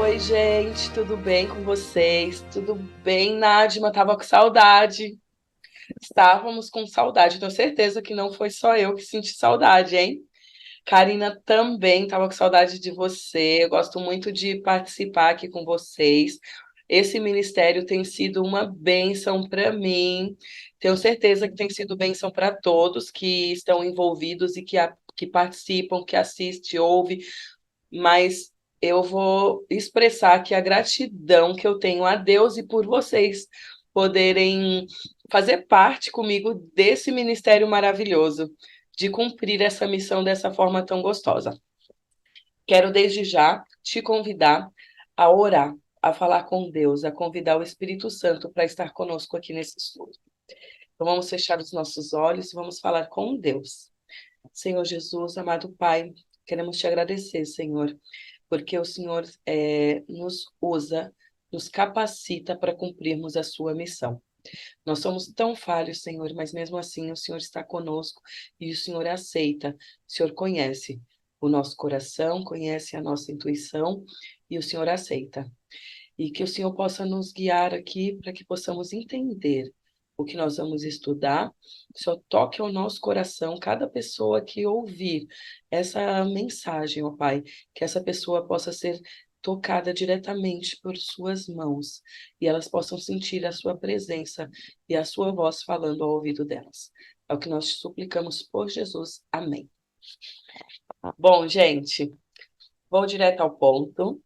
Oi, gente, tudo bem com vocês? Tudo bem, Nadima? Tava com saudade. Estávamos com saudade. Tenho certeza que não foi só eu que senti saudade, hein? Karina também estava com saudade de você. Eu gosto muito de participar aqui com vocês. Esse ministério tem sido uma bênção para mim. Tenho certeza que tem sido bênção para todos que estão envolvidos e que participam, que assistem, ouvem, mas eu vou expressar aqui a gratidão que eu tenho a Deus e por vocês poderem fazer parte comigo desse ministério maravilhoso, de cumprir essa missão dessa forma tão gostosa. Quero desde já te convidar a orar, a falar com Deus, a convidar o Espírito Santo para estar conosco aqui nesse estudo. Então vamos fechar os nossos olhos e vamos falar com Deus. Senhor Jesus, amado Pai, queremos te agradecer, Senhor, porque o Senhor nos usa, nos capacita para cumprirmos a sua missão. Nós somos tão falhos, Senhor, mas mesmo assim o Senhor está conosco e o Senhor aceita. O Senhor conhece o nosso coração, conhece a nossa intuição e o Senhor aceita. E que o Senhor possa nos guiar aqui para que possamos entender o que nós vamos estudar. Só toque ao nosso coração cada pessoa que ouvir essa mensagem, ó Pai, que essa pessoa possa ser tocada diretamente por suas mãos e elas possam sentir a sua presença e a sua voz falando ao ouvido delas. É o que nós te suplicamos por Jesus. Amém. Bom, gente, vou direto ao ponto.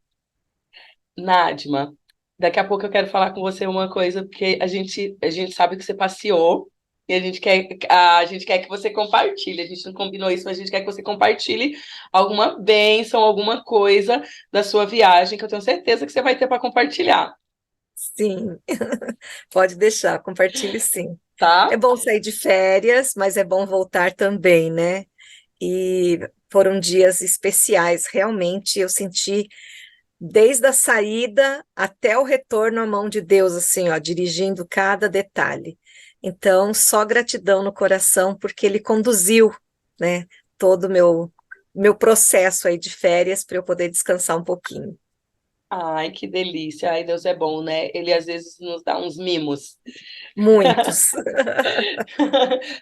Nadma, daqui a pouco eu quero falar com você uma coisa, porque a gente sabe que você passeou e a gente quer que você compartilhe. A gente não combinou isso, mas a gente quer que você compartilhe alguma bênção, alguma coisa da sua viagem, que eu tenho certeza que você vai ter para compartilhar, Sim, pode deixar, compartilhe sim. É tá? bom sair de férias, mas é bom voltar também, né? E foram dias especiais, realmente eu senti desde a saída até o retorno a mão de Deus, assim, ó, dirigindo cada detalhe. Então, só gratidão no coração, porque Ele conduziu, né, todo o meu processo aí de férias para eu poder descansar um pouquinho. Ai, que delícia. Ai, Deus é bom, né? Ele às vezes nos dá uns mimos. Muitos.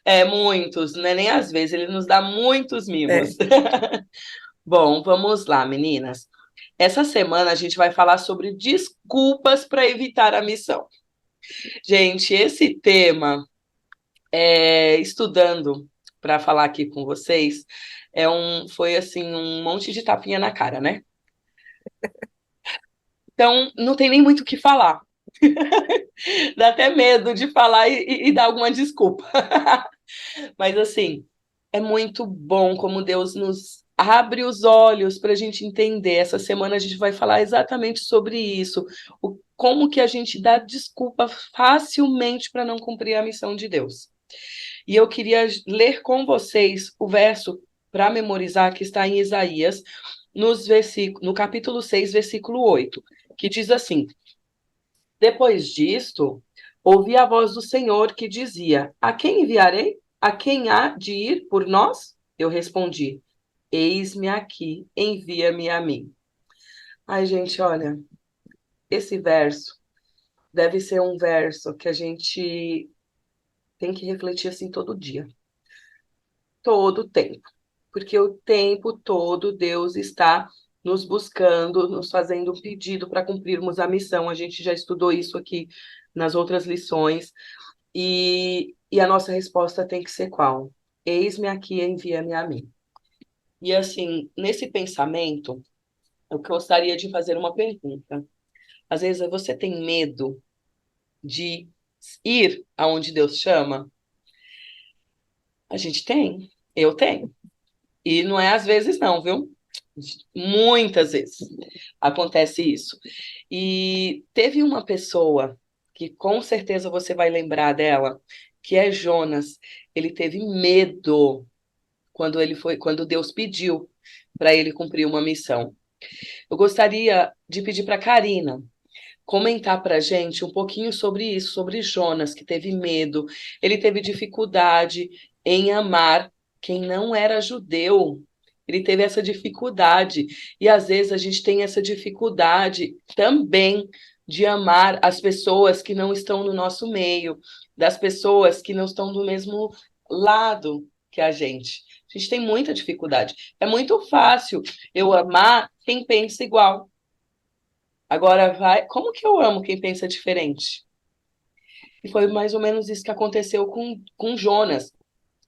É, muitos, né? Nem às vezes, ele nos dá muitos mimos. É. Bom, vamos lá, meninas. Essa semana a gente vai falar sobre desculpas para evitar a missão. Gente, esse tema, estudando para falar aqui com vocês, foi assim um monte de tapinha na cara, né? Então, não tem nem muito o que falar. Dá até medo de falar e dar alguma desculpa. Mas assim, é muito bom como Deus nos abre os olhos para a gente entender. Essa semana a gente vai falar exatamente sobre isso. Como que a gente dá desculpa facilmente para não cumprir a missão de Deus. E eu queria ler com vocês o verso para memorizar que está em Isaías, no capítulo 6, versículo 8, que diz assim: Depois disto, ouvi a voz do Senhor que dizia: A quem enviarei? A quem há de ir por nós? Eu respondi: Eis-me aqui, envia-me a mim. Ai, gente, olha, esse verso deve ser um verso que a gente tem que refletir assim todo dia, todo o tempo, porque o tempo todo Deus está nos buscando, nos fazendo um pedido para cumprirmos a missão. A gente já estudou isso aqui nas outras lições. E a nossa resposta tem que ser qual? Eis-me aqui, envia-me a mim. E assim, nesse pensamento, eu gostaria de fazer uma pergunta. Às vezes você tem medo de ir aonde Deus chama? A gente tem, eu tenho. E não é às vezes não, viu? Muitas vezes acontece isso. E teve uma pessoa que com certeza você vai lembrar dela, que é Jonas. Ele teve medo quando Deus pediu para ele cumprir uma missão. Eu gostaria de pedir para a Karina comentar para a gente um pouquinho sobre isso, sobre Jonas, que teve medo, ele teve dificuldade em amar quem não era judeu. Ele teve essa dificuldade. E às vezes a gente tem essa dificuldade também de amar as pessoas que não estão no nosso meio, das pessoas que não estão do mesmo lado que a gente. A gente tem muita dificuldade. É muito fácil eu amar quem pensa igual. Agora vai, como que eu amo quem pensa diferente? E foi mais ou menos isso que aconteceu com Jonas.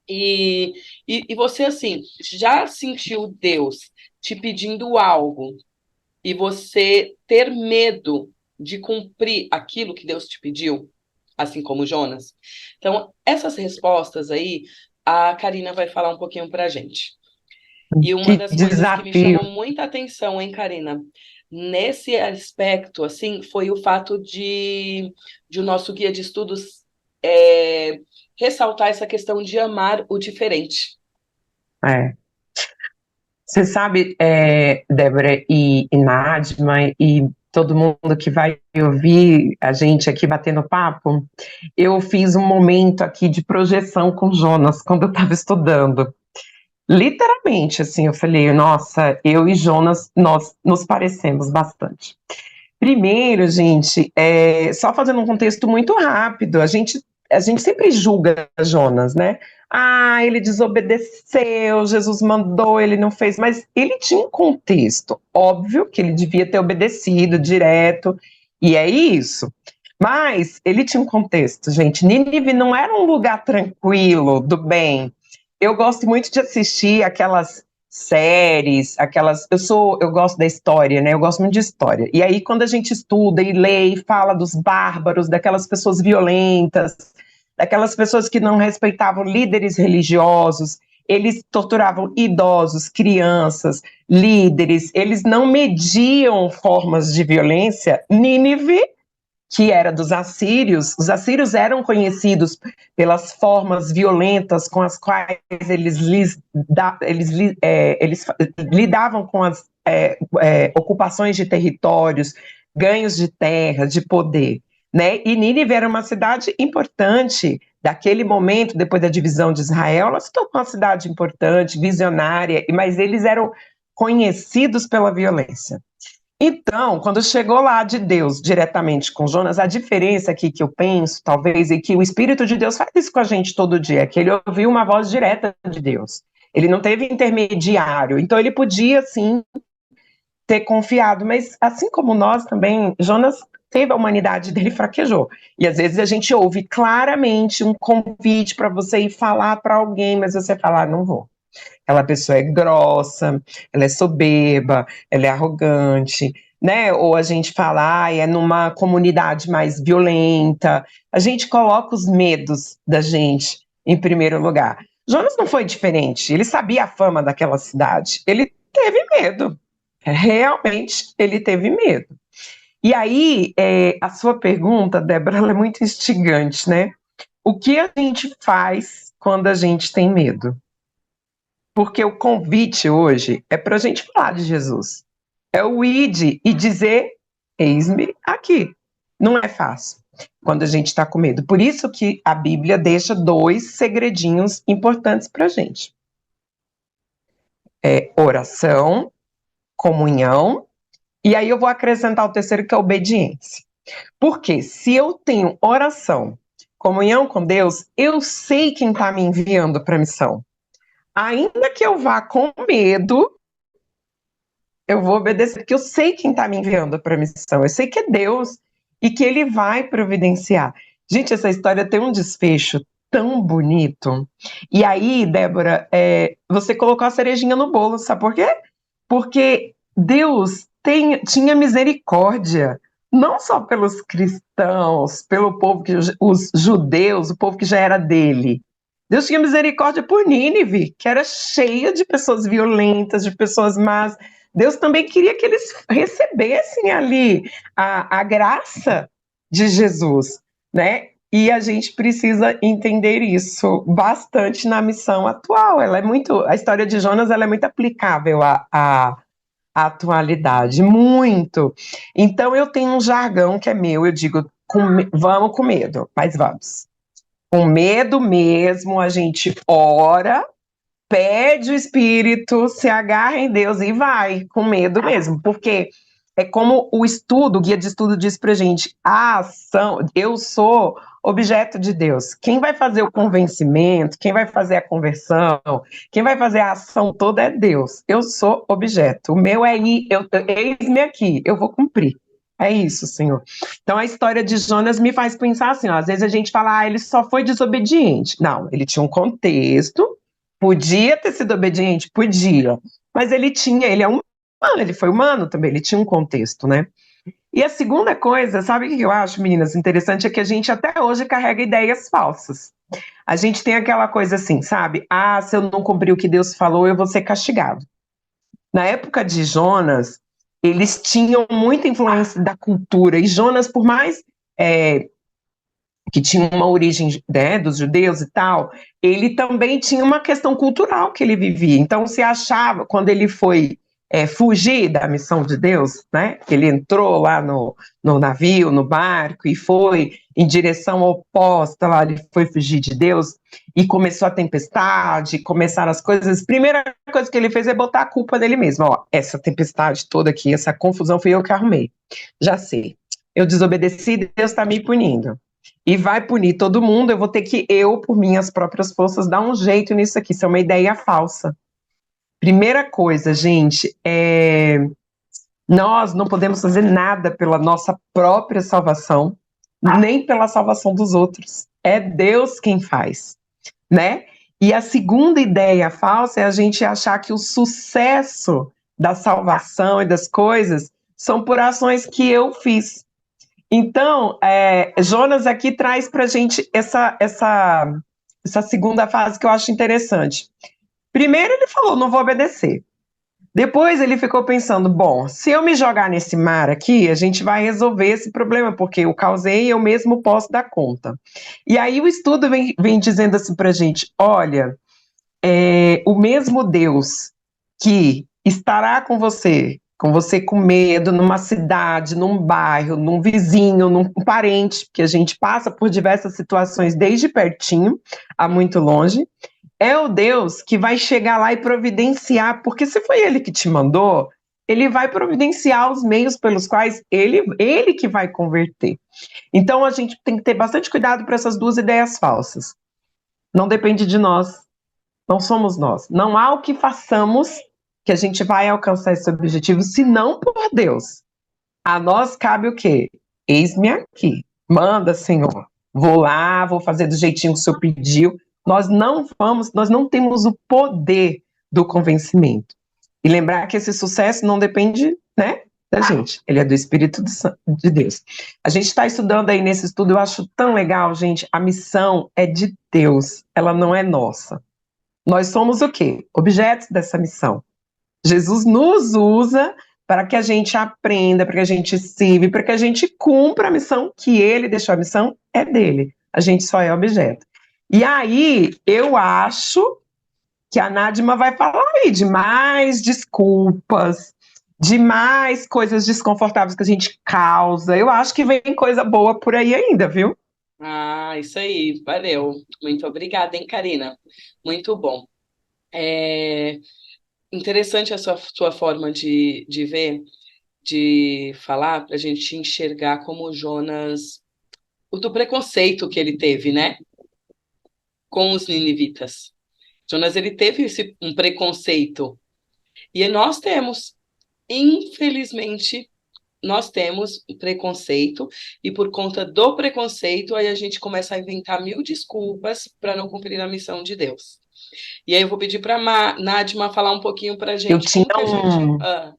E, e você, assim, já sentiu Deus te pedindo algo e você ter medo de cumprir aquilo que Deus te pediu, assim como Jonas? Então, essas respostas aí, a Karina vai falar um pouquinho pra gente. E uma Que das coisas que me desafio. chamou muita atenção, hein, Karina, nesse aspecto, assim, foi o fato de o nosso guia de estudos é, ressaltar essa questão de amar o diferente. É. Você sabe, Débora e Nadma e todo mundo que vai ouvir a gente aqui batendo papo, eu fiz um momento aqui de projeção com Jonas quando eu estava estudando. Literalmente, assim, eu falei, nossa, eu e Jonas, nós nos parecemos bastante. Primeiro, gente, só fazendo um contexto muito rápido, a gente sempre julga Jonas, né? Ah, ele desobedeceu, Jesus mandou, ele não fez, mas ele tinha um contexto. Óbvio que ele devia ter obedecido direto, e é isso. Mas ele tinha um contexto, gente. Nínive não era um lugar tranquilo, do bem. Eu gosto muito de assistir aquelas séries, eu gosto da história, né? Eu gosto muito de história. E aí quando a gente estuda e lê e fala dos bárbaros, daquelas pessoas violentas, daquelas pessoas que não respeitavam líderes religiosos, eles torturavam idosos, crianças, líderes, eles não mediam formas de violência. Nínive, que era dos assírios, os assírios eram conhecidos pelas formas violentas com as quais eles lidavam com as ocupações de territórios, ganhos de terra, de poder. Né? E Nínive era uma cidade importante daquele momento, depois da divisão de Israel, ela se tornou uma cidade importante, visionária, mas eles eram conhecidos pela violência. Então, quando chegou lá de Deus diretamente com Jonas, a diferença aqui que eu penso, talvez, é que o Espírito de Deus faz isso com a gente todo dia, que ele ouviu uma voz direta de Deus. Ele não teve intermediário, então ele podia, sim, ter confiado, mas assim como nós também, Jonas teve a humanidade dele fraquejou. E às vezes a gente ouve claramente um convite para você ir falar para alguém, mas você fala, não vou. Aquela pessoa é grossa, ela é soberba, ela é arrogante, né? Ou a gente fala, é numa comunidade mais violenta. A gente coloca os medos da gente em primeiro lugar. Jonas não foi diferente, ele sabia a fama daquela cidade, ele teve medo, realmente ele teve medo. E aí, a sua pergunta, Débora, ela é muito instigante, né? O que a gente faz quando a gente tem medo? Porque o convite hoje é para a gente falar de Jesus. É o ide e dizer, eis-me aqui. Não é fácil quando a gente está com medo. Por isso que a Bíblia deixa 2 segredinhos importantes para a gente. Oração, comunhão, e aí eu vou acrescentar o terceiro, que é obediência. Porque se eu tenho oração, comunhão com Deus, eu sei quem está me enviando para a missão. Ainda que eu vá com medo, eu vou obedecer, porque eu sei quem está me enviando para a missão, eu sei que é Deus e que Ele vai providenciar. Gente, essa história tem um desfecho tão bonito. E aí, Débora, você colocou a cerejinha no bolo, sabe por quê? Porque Deus tinha misericórdia, não só pelos cristãos, pelo povo os judeus, o povo que já era dele. Deus tinha misericórdia por Nínive, que era cheia de pessoas violentas, de pessoas más. Deus também queria que eles recebessem ali a graça de Jesus, né? E a gente precisa entender isso bastante na missão atual. A história de Jonas, ela é muito aplicável à atualidade, muito. Então eu tenho um jargão que é meu, eu digo, vamos com medo, mas vamos. Com medo mesmo, a gente ora, pede o Espírito, se agarra em Deus e vai, com medo mesmo, porque é como o guia de estudo diz pra gente, a ação, eu sou objeto de Deus. Quem vai fazer o convencimento, quem vai fazer a conversão, quem vai fazer a ação toda é Deus. Eu sou objeto. O meu é ir, eis-me aqui, eu vou cumprir. É isso, Senhor. Então a história de Jonas me faz pensar assim, ó, às vezes a gente fala, ele só foi desobediente. Não, ele tinha um contexto, podia ter sido obediente, podia, mas ele é humano, ele foi humano também, ele tinha um contexto, né? E a segunda coisa, sabe o que eu acho, meninas, interessante, é que a gente até hoje carrega ideias falsas. A gente tem aquela coisa assim, sabe? Ah, se eu não cumprir o que Deus falou, eu vou ser castigado. Na época de Jonas, eles tinham muita influência da cultura, e Jonas, por mais que tinha uma origem, né, dos judeus e tal, ele também tinha uma questão cultural que ele vivia. Então, se achava, quando ele foi fugir da missão de Deus, né, ele entrou lá no navio, no barco, e foi em direção oposta, lá ele foi fugir de Deus, e começou a tempestade, começaram as coisas, primeira coisa que ele fez é botar a culpa dele mesmo, ó, essa tempestade toda aqui, essa confusão fui eu que arrumei, já sei, eu desobedeci, Deus está me punindo. E vai punir todo mundo, eu vou ter que, por minhas próprias forças, dar um jeito nisso aqui. Isso é uma ideia falsa. Primeira coisa, gente, nós não podemos fazer nada pela nossa própria salvação, nem pela salvação dos outros. É Deus quem faz, né? E a segunda ideia falsa é a gente achar que o sucesso da salvação e das coisas são por ações que eu fiz. Então, Jonas aqui traz para a gente essa segunda fase que eu acho interessante. Primeiro ele falou, não vou obedecer. Depois ele ficou pensando, bom, se eu me jogar nesse mar aqui, a gente vai resolver esse problema, porque eu causei e eu mesmo posso dar conta. E aí o estudo vem dizendo assim para a gente, olha, o mesmo Deus que estará com você com medo, numa cidade, num bairro, num vizinho, num parente, que a gente passa por diversas situações desde pertinho a muito longe, é o Deus que vai chegar lá e providenciar, porque se foi ele que te mandou, ele vai providenciar os meios pelos quais ele que vai converter. Então a gente tem que ter bastante cuidado para essas duas ideias falsas. Não depende de nós, não somos nós. Não há o que façamos que a gente vai alcançar esse objetivo, se não por Deus. A nós cabe o quê? Eis-me aqui. Manda, Senhor. Vou lá, vou fazer do jeitinho que o Senhor pediu. Nós não temos o poder do convencimento. E lembrar que esse sucesso não depende, né, da gente. Ele é do Espírito de Deus. A gente está estudando aí nesse estudo, eu acho tão legal, gente. A missão é de Deus, ela não é nossa. Nós somos o quê? Objetos dessa missão. Jesus nos usa para que a gente aprenda, para que a gente sirva, para que a gente cumpra a missão que ele deixou. A missão é dele. A gente só é objeto. E aí, eu acho que a Nádima vai falar aí de mais desculpas, de mais coisas desconfortáveis que a gente causa. Eu acho que vem coisa boa por aí ainda, viu? Ah, isso aí, valeu. Muito obrigada, hein, Karina? Muito bom. Interessante a sua forma de ver, de falar, para a gente enxergar como o Jonas, o do preconceito que ele teve, né, com os ninivitas. Jonas, ele teve um preconceito. E nós temos, infelizmente, nós temos um preconceito, e por conta do preconceito, aí a gente começa a inventar mil desculpas para não cumprir a missão de Deus. E aí eu vou pedir para a Nádima falar um pouquinho para a gente. Eu tinha como que a gente...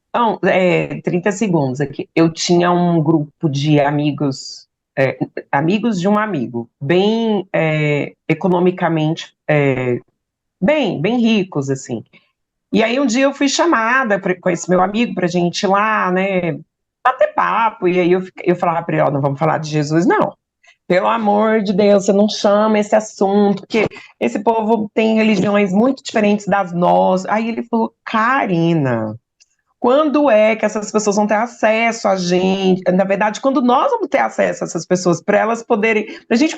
Então, 30 segundos aqui. Eu tinha um grupo de amigos, amigos de um amigo, bem economicamente, bem ricos, assim. E aí um dia eu fui chamada com esse meu amigo pra gente ir lá, né, bater papo, e aí eu falava pra ele, ó, não vamos falar de Jesus, não. Pelo amor de Deus, você não chama esse assunto, porque esse povo tem religiões muito diferentes das nossas. Aí ele falou, Karina, quando é que essas pessoas vão ter acesso a gente, na verdade, quando nós vamos ter acesso a essas pessoas, para elas poderem, para a gente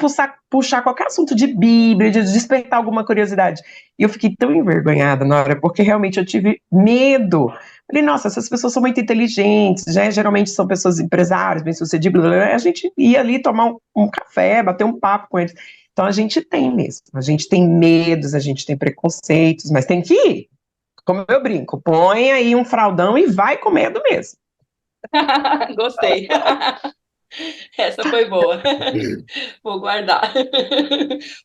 puxar qualquer assunto de Bíblia, de despertar alguma curiosidade. E eu fiquei tão envergonhada na hora, porque realmente eu tive medo. Falei, nossa, essas pessoas são muito inteligentes, né? Geralmente são pessoas empresárias, bem-sucedidas, a gente ia ali tomar um café, bater um papo com eles. Então a gente tem mesmo, a gente tem medos, a gente tem preconceitos, mas tem que ir. Como eu brinco, põe aí um fraldão e vai com medo mesmo. Gostei. Essa foi boa. Vou guardar.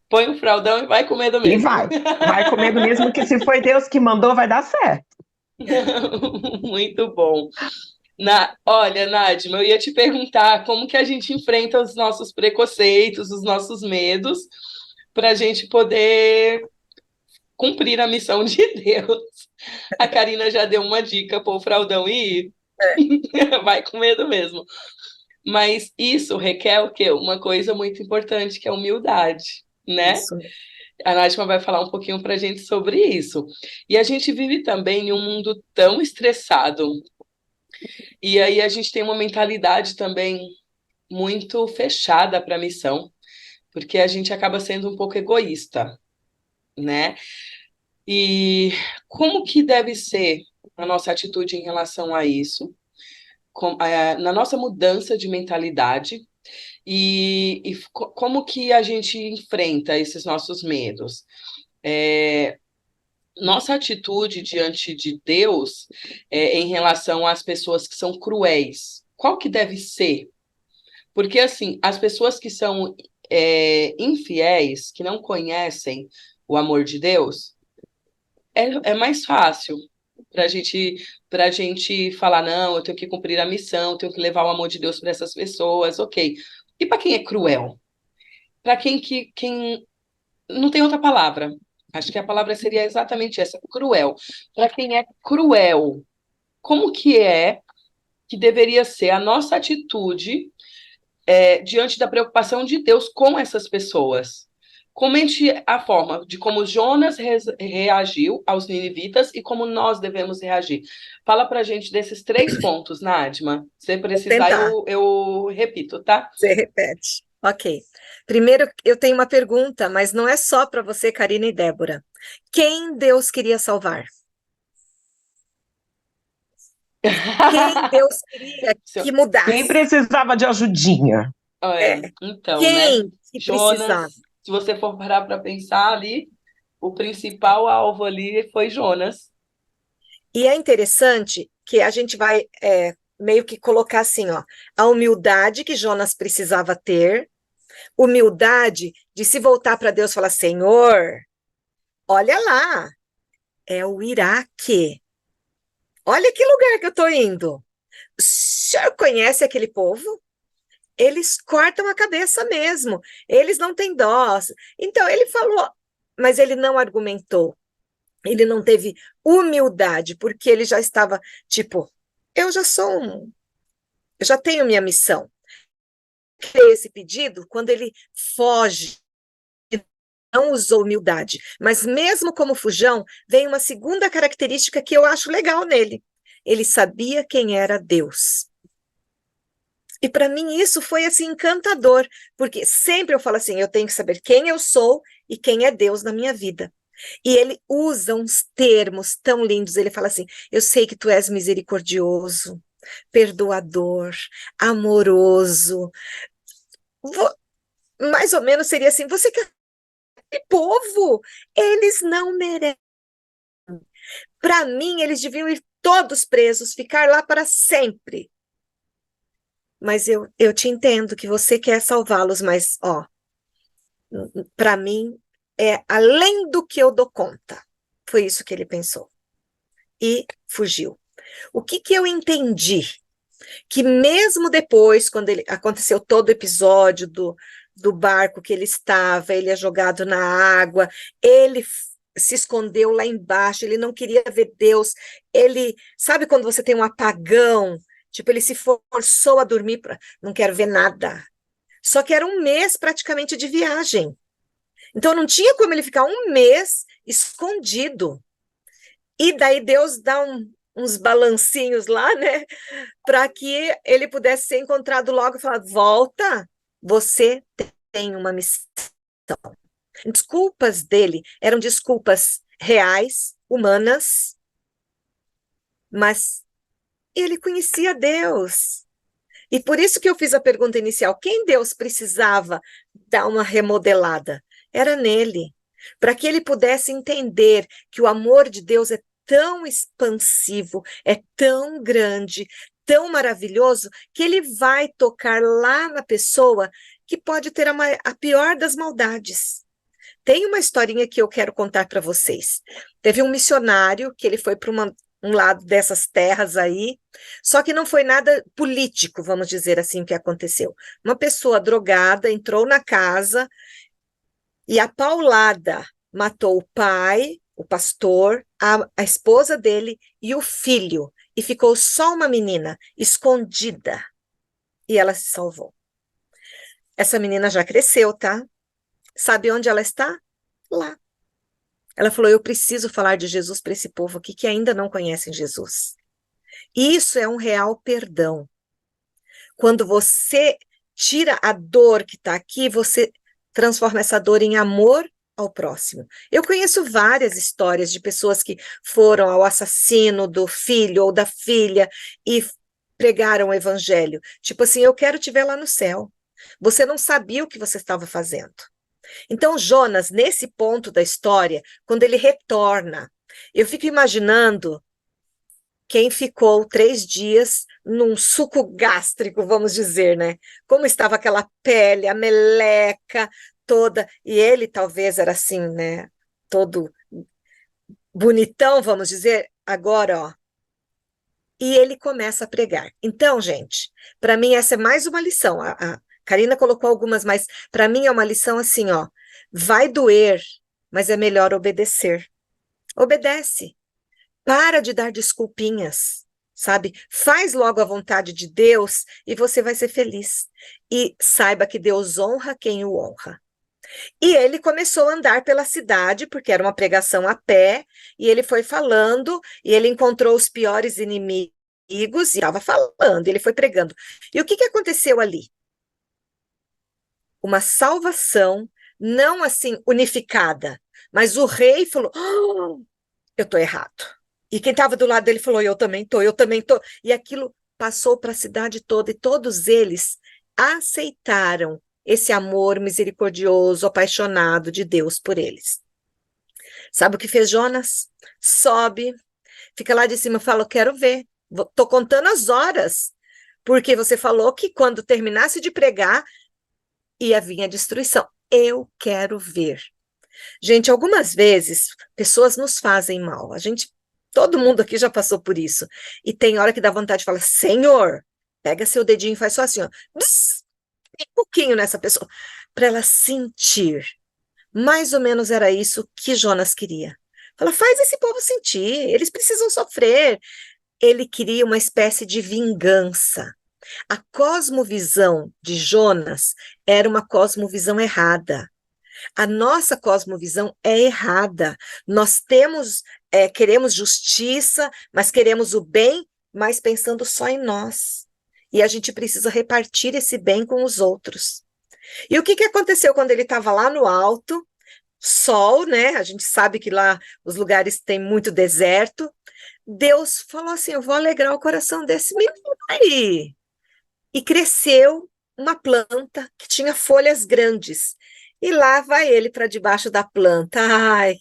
Põe o fraldão e vai com medo E mesmo. vai com medo mesmo, que se foi Deus que mandou, vai dar certo. Muito bom. Olha, Nadima, eu ia te perguntar como que a gente enfrenta os nossos preconceitos, os nossos medos, para a gente poder cumprir a missão de Deus. A Karina já deu uma dica, pôr o fraldão e ir. Vai com medo mesmo. Mas isso requer o quê? Uma coisa muito importante, que é a humildade, né? Isso. A Nadima vai falar um pouquinho para a gente sobre isso. E a gente vive também em um mundo tão estressado. E aí a gente tem uma mentalidade também muito fechada para a missão, porque a gente acaba sendo um pouco egoísta, né? E como que deve ser a nossa atitude em relação a isso, na nossa mudança de mentalidade, e como que a gente enfrenta esses nossos medos? Nossa atitude diante de Deus, em relação às pessoas que são cruéis, qual que deve ser? Porque, assim, as pessoas que são infiéis, que não conhecem o amor de Deus, é mais fácil para gente falar, não, eu tenho que cumprir a missão, tenho que levar o amor de Deus para essas pessoas, ok. E para quem é cruel? Para quem não tem outra palavra. Acho que a palavra seria exatamente essa, cruel. Para quem é cruel, como que deveria ser a nossa atitude diante da preocupação de Deus com essas pessoas? Comente a forma de como Jonas reagiu aos ninivitas e como nós devemos reagir. Fala pra gente desses 3 pontos, Nadima. Se precisar, eu repito, tá? Você repete. Ok. Primeiro, eu tenho uma pergunta, mas não é só para você, Karina e Débora. Quem Deus queria salvar? Quem Deus queria que mudasse? Quem precisava de ajudinha? Então, né? Quem que precisava? Jonas, se você for parar para pensar ali, o principal alvo ali foi Jonas. E é interessante que a gente vai meio que colocar assim, ó, a humildade que Jonas precisava ter, humildade de se voltar para Deus e falar, Senhor, olha lá, é o Iraque. Olha que lugar que eu estou indo. O senhor conhece aquele povo? Eles cortam a cabeça mesmo. Eles não têm dó. Então, ele falou, mas ele não argumentou. Ele não teve humildade, porque ele já estava, tipo, eu já tenho minha missão. Esse pedido, quando ele foge, não usou humildade. Mas mesmo como fujão, vem uma segunda característica que eu acho legal nele. Ele sabia quem era Deus. E para mim isso foi assim encantador, porque sempre eu falo assim, eu tenho que saber quem eu sou e quem é Deus na minha vida. E ele usa uns termos tão lindos, ele fala assim, eu sei que tu és misericordioso, perdoador, amoroso. Mais ou menos seria assim, você quer povo, eles não merecem. Para mim, eles deviam ir todos presos, ficar lá para sempre. Mas eu te entendo que você quer salvá-los, mas, ó, para mim, é além do que eu dou conta. Foi isso que ele pensou. E fugiu. O que eu entendi? Que mesmo depois, quando aconteceu todo o episódio do barco que ele estava, ele é jogado na água, ele se escondeu lá embaixo, ele não queria ver Deus, ele, sabe quando você tem um apagão, tipo, ele se forçou a dormir, não quero ver nada, só que era um mês praticamente de viagem, então não tinha como ele ficar um mês escondido, e daí Deus dá uns balancinhos lá, né? Para que ele pudesse ser encontrado logo e falar: volta, você tem uma missão. Desculpas dele eram desculpas reais, humanas, mas ele conhecia Deus. E por isso que eu fiz a pergunta inicial: quem Deus precisava dar uma remodelada? Era nele, para que ele pudesse entender que o amor de Deus é tão expansivo, é tão grande, tão maravilhoso, que ele vai tocar lá na pessoa que pode ter a pior das maldades. Tem uma historinha que eu quero contar para vocês. Teve um missionário que ele foi para um lado dessas terras aí, só que não foi nada político, vamos dizer assim, o que aconteceu. Uma pessoa drogada entrou na casa e a paulada matou o pai, o pastor, a esposa dele e o filho, e ficou só uma menina escondida, e ela se salvou. Essa menina já cresceu, tá? Sabe onde ela está? Lá. Ela falou: eu preciso falar de Jesus para esse povo aqui que ainda não conhecem Jesus. Isso é um real perdão. Quando você tira a dor que está aqui, você transforma essa dor em amor ao próximo. Eu conheço várias histórias de pessoas que foram ao assassino do filho ou da filha e pregaram o evangelho. Tipo assim: eu quero te ver lá no céu. Você não sabia o que você estava fazendo. Então, Jonas, nesse ponto da história, quando ele retorna, eu fico imaginando quem ficou 3 dias num suco gástrico, vamos dizer, né? Como estava aquela pele, a meleca toda, e ele talvez era assim, né? Todo bonitão, vamos dizer, agora, ó. E ele começa a pregar. Então, gente, para mim essa é mais uma lição. A Karina colocou algumas, mas para mim é uma lição assim, ó. Vai doer, mas é melhor obedecer. Obedece. Para de dar desculpinhas, sabe? Faz logo a vontade de Deus e você vai ser feliz. E saiba que Deus honra quem o honra. E ele começou a andar pela cidade, porque era uma pregação a pé, e ele foi falando, e ele encontrou os piores inimigos, e estava falando, e ele foi pregando. E o que aconteceu ali? Uma salvação, não assim unificada, mas o rei falou: "Oh, eu estou errado." E quem estava do lado dele falou: eu também estou, eu também estou. E aquilo passou para a cidade toda, e todos eles aceitaram esse amor misericordioso, apaixonado de Deus por eles. Sabe o que fez Jonas? Sobe, fica lá de cima e fala: eu quero ver, estou contando as horas, porque você falou que quando terminasse de pregar, ia vir a destruição. Eu quero ver. Gente, algumas vezes, pessoas nos fazem mal. Todo mundo aqui já passou por isso. E tem hora que dá vontade de falar: Senhor, pega seu dedinho e faz só assim, ó. Bzz, um pouquinho nessa pessoa, para ela sentir. Mais ou menos era isso que Jonas queria. Fala: faz esse povo sentir, eles precisam sofrer. Ele queria uma espécie de vingança. A cosmovisão de Jonas era uma cosmovisão errada. A nossa cosmovisão é errada. Nós queremos justiça, mas queremos o bem, mas pensando só em nós. E a gente precisa repartir esse bem com os outros. E o que aconteceu quando ele estava lá no alto? Sol, né? A gente sabe que lá os lugares têm muito deserto. Deus falou assim: eu vou alegrar o coração desse menino aí. E cresceu uma planta que tinha folhas grandes. E lá vai ele para debaixo da planta. Ai,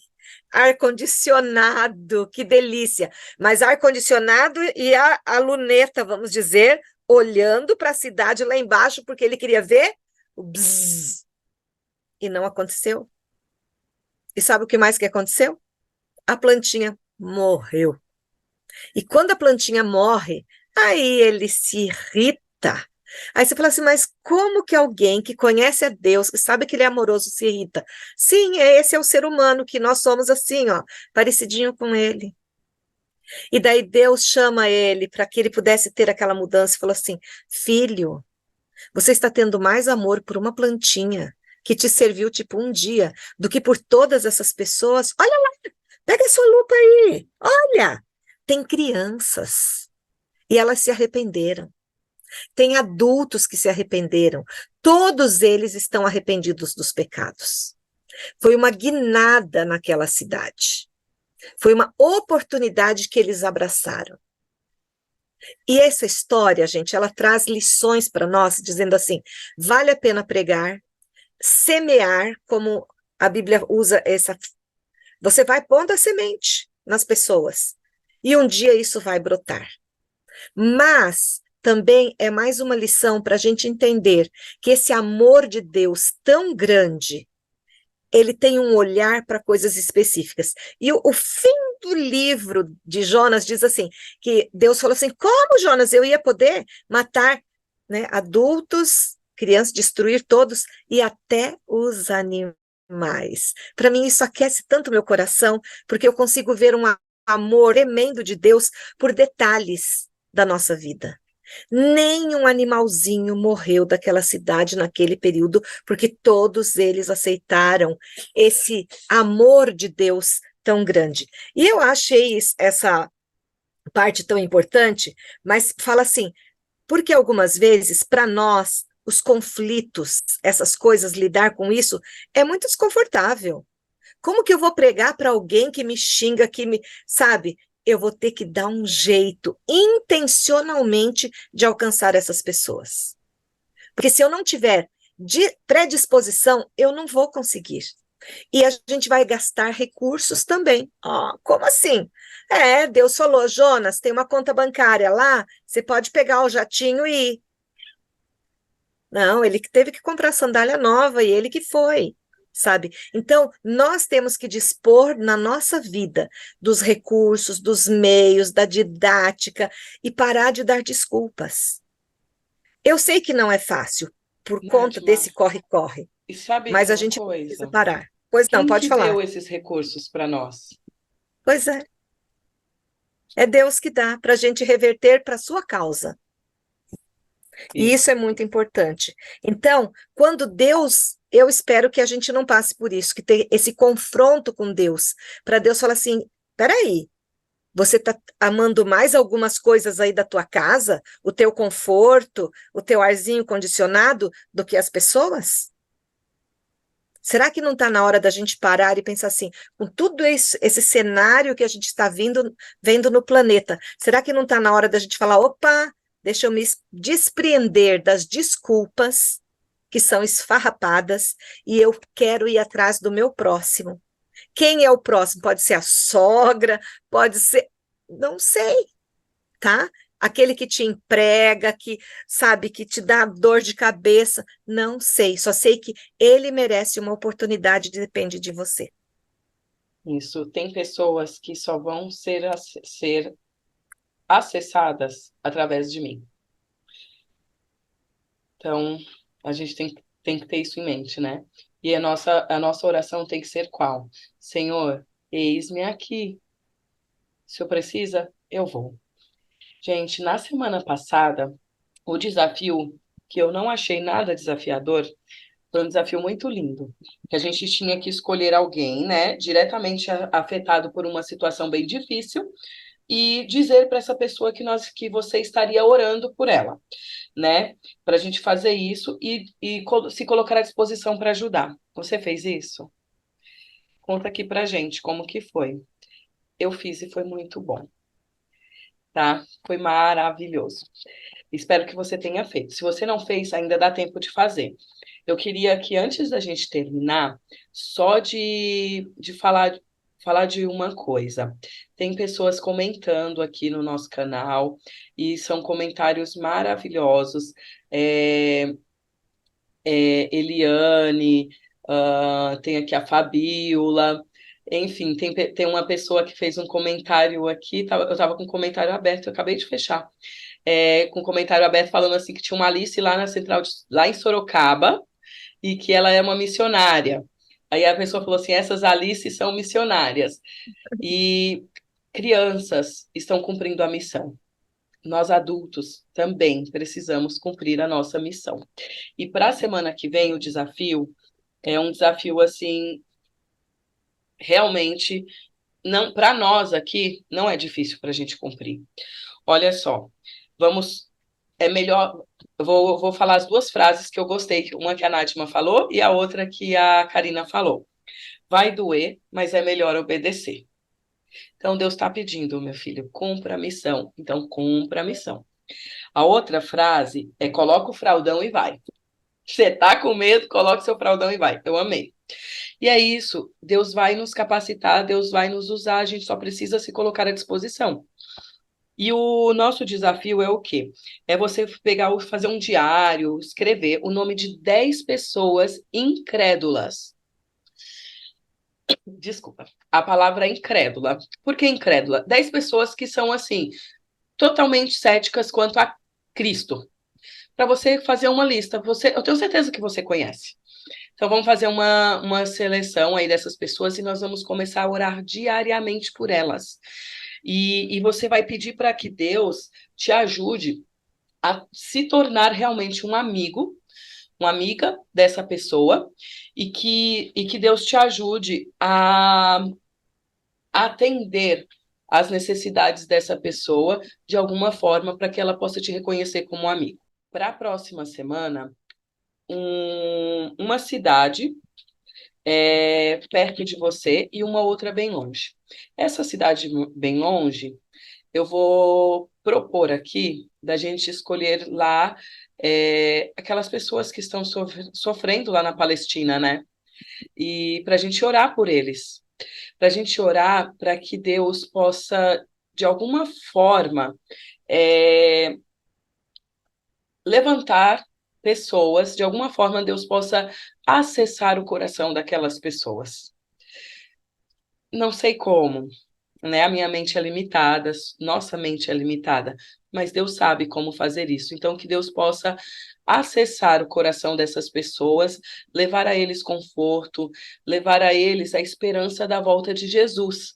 ar-condicionado, que delícia. Mas ar-condicionado e a luneta, vamos dizer, olhando para a cidade lá embaixo, porque ele queria ver o bzzz. E não aconteceu. E sabe o que mais que aconteceu? A plantinha morreu. E quando a plantinha morre, aí ele se irrita. Aí você fala assim: mas como que alguém que conhece a Deus, que sabe que ele é amoroso, se irrita? Sim, esse é o ser humano, que nós somos assim, ó, parecidinho com ele. E daí Deus chama ele para que ele pudesse ter aquela mudança e falou assim: filho, você está tendo mais amor por uma plantinha que te serviu tipo um dia do que por todas essas pessoas. Olha lá, pega a sua lupa aí, olha. tem crianças e elas se arrependeram. Tem adultos que se arrependeram. Todos eles estão arrependidos dos pecados. Foi uma guinada naquela cidade. Foi uma oportunidade que eles abraçaram. E essa história, gente, ela traz lições para nós, dizendo assim: vale a pena pregar, semear, como a Bíblia usa essa. Você vai pondo a semente nas pessoas, e um dia isso vai brotar. Mas também é mais uma lição para a gente entender que esse amor de Deus tão grande, ele tem um olhar para coisas específicas. E o fim do livro de Jonas diz assim, que Deus falou assim: como, Jonas, eu ia poder matar, né, adultos, crianças, destruir todos e até os animais? Para mim isso aquece tanto meu coração, porque eu consigo ver um amor tremendo de Deus por detalhes da nossa vida. Nenhum animalzinho morreu daquela cidade naquele período, porque todos eles aceitaram esse amor de Deus tão grande. E eu achei essa parte tão importante, mas fala assim, porque algumas vezes, para nós, os conflitos, essas coisas, lidar com isso, é muito desconfortável. Como que eu vou pregar para alguém que me xinga, que me, sabe? Eu vou ter que dar um jeito, intencionalmente, de alcançar essas pessoas. Porque se eu não tiver predisposição, eu não vou conseguir. E a gente vai gastar recursos também. Oh, como assim? Deus falou, Jonas, tem uma conta bancária lá, você pode pegar o jatinho e ir. Não, ele teve que comprar sandália nova e ele que foi, sabe? Então, nós temos que dispor na nossa vida dos recursos, dos meios, da didática e parar de dar desculpas. Eu sei que não é fácil, por conta Nájima, desse corre-corre, e sabe de mas a uma gente precisa coisa? parar. Pois não, Quem pode que falar. deu esses recursos para nós? Pois é Deus que dá para a gente reverter para a sua causa. E Isso. isso é muito importante. Então, quando Deus, eu espero que a gente não passe por isso, que ter esse confronto com Deus, para Deus falar assim: peraí, você está amando mais algumas coisas aí da tua casa, o teu conforto, o teu arzinho condicionado, do que as pessoas? Será que não está na hora da gente parar e pensar assim, com tudo isso, esse cenário que a gente está vendo no planeta, será que não está na hora da gente falar, opa, deixa eu me despreender das desculpas que são esfarrapadas e eu quero ir atrás do meu próximo. Quem é o próximo? Pode ser a sogra, pode ser, não sei, tá? Aquele que te emprega, que sabe, que te dá dor de cabeça, não sei, só sei que ele merece uma oportunidade, depende de você. Isso. Tem pessoas que só vão ser acessadas através de mim. Então, a gente tem que ter isso em mente, né? E a nossa oração tem que ser qual? Senhor, eis-me aqui. Se eu precisa, eu vou. Gente, na semana passada, o desafio, que eu não achei nada desafiador, foi um desafio muito lindo. Que a gente tinha que escolher alguém, né, diretamente afetado por uma situação bem difícil e dizer para essa pessoa que você estaria orando por ela, né? Para a gente fazer isso e se colocar à disposição para ajudar. Você fez isso? Conta aqui pra gente como que foi. Eu fiz e foi muito bom, tá? Foi maravilhoso. Espero que você tenha feito. Se você não fez, ainda dá tempo de fazer. Eu queria que antes da gente terminar, só de falar de uma coisa. Tem pessoas comentando aqui no nosso canal e são comentários maravilhosos. Eliane, tem aqui a Fabiola, enfim, tem uma pessoa que fez um comentário aqui, eu estava com o comentário aberto, eu acabei de fechar, com o comentário aberto falando assim que tinha uma Alice lá na central, lá em Sorocaba, e que ela é uma missionária. Aí a pessoa falou assim, essas Alice são missionárias. E crianças estão cumprindo a missão. Nós adultos também precisamos cumprir a nossa missão. E para a semana que vem, o desafio é um desafio assim, realmente. não, para nós aqui, não é difícil para a gente cumprir. Olha só, é melhor, vou falar as duas frases que eu gostei, uma que a Nadima falou e a outra que a Karina falou. Vai doer, mas é melhor obedecer. Então, Deus está pedindo, meu filho, cumpra a missão. Então, cumpra a missão. A outra frase é coloca o fraldão e vai. Você tá com medo, coloque seu fraldão e vai. Eu amei. E é isso, Deus vai nos capacitar, Deus vai nos usar, a gente só precisa se colocar à disposição. E o nosso desafio é o quê? É você fazer um diário, escrever o nome de 10 pessoas incrédulas. Desculpa, a palavra é incrédula. Por que incrédula? 10 pessoas que são, assim, totalmente céticas quanto a Cristo. Para você fazer uma lista, eu tenho certeza que você conhece. Então, vamos fazer uma seleção aí dessas pessoas e nós vamos começar a orar diariamente por elas. E você vai pedir para que Deus te ajude a se tornar realmente um amigo, uma amiga dessa pessoa, e que Deus te ajude a atender às necessidades dessa pessoa de alguma forma para que ela possa te reconhecer como amigo. Para a próxima semana, uma cidade perto de você e uma outra bem longe. Essa cidade bem longe, eu vou propor aqui da gente escolher lá aquelas pessoas que estão sofrendo lá na Palestina, né? E para a gente orar por eles. Para a gente orar para que Deus possa, de alguma forma, levantar pessoas, de alguma forma Deus possa acessar o coração daquelas pessoas. Não sei como, né? A minha mente é limitada, nossa mente é limitada, mas Deus sabe como fazer isso. Então, que Deus possa acessar o coração dessas pessoas, levar a eles conforto, levar a eles a esperança da volta de Jesus.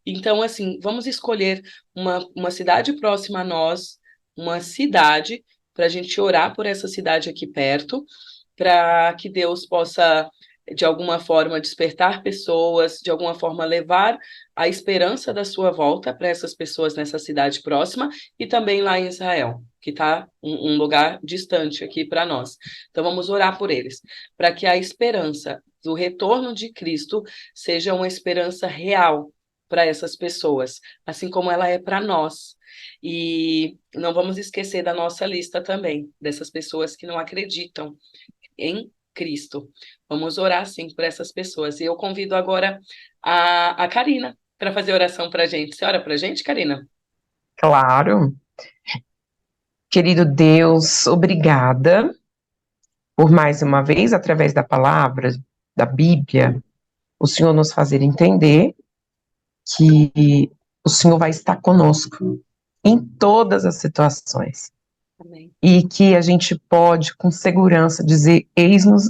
Então, assim, vamos escolher uma cidade próxima a nós, uma cidade, para a gente orar por essa cidade aqui perto, para que Deus possa, de alguma forma, despertar pessoas, de alguma forma, levar a esperança da sua volta para essas pessoas nessa cidade próxima e também lá em Israel, que está um lugar distante aqui para nós. Então, vamos orar por eles, para que a esperança do retorno de Cristo seja uma esperança real para essas pessoas, assim como ela é para nós. E não vamos esquecer da nossa lista também, dessas pessoas que não acreditam em Cristo. Vamos orar, sim, por essas pessoas. E eu convido agora a Karina para fazer oração para a gente. Você ora para a gente, Karina? Claro. Querido Deus, obrigada por mais uma vez, através da palavra, da Bíblia, o Senhor nos fazer entender que o Senhor vai estar conosco em todas as situações. Amém. E que a gente pode, com segurança, dizer: eis-nos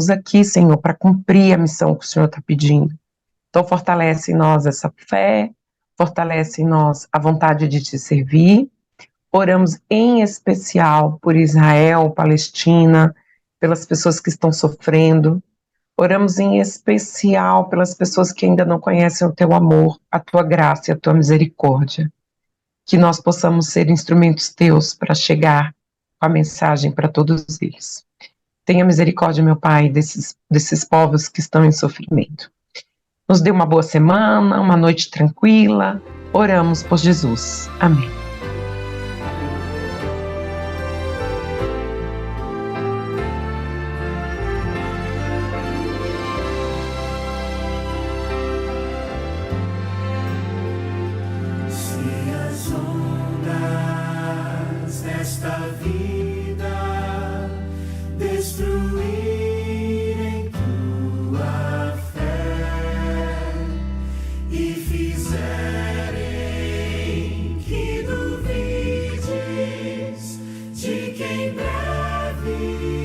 aqui, Senhor, para cumprir a missão que o Senhor está pedindo. Então, fortalece em nós essa fé, fortalece em nós a vontade de te servir. Oramos em especial por Israel, Palestina, pelas pessoas que estão sofrendo. Oramos em especial pelas pessoas que ainda não conhecem o teu amor, a tua graça e a tua misericórdia. Que nós possamos ser instrumentos teus para chegar com a mensagem para todos eles. Tenha misericórdia, meu Pai, desses povos que estão em sofrimento. Nos dê uma boa semana, uma noite tranquila. Oramos por Jesus. Amém. De quem breve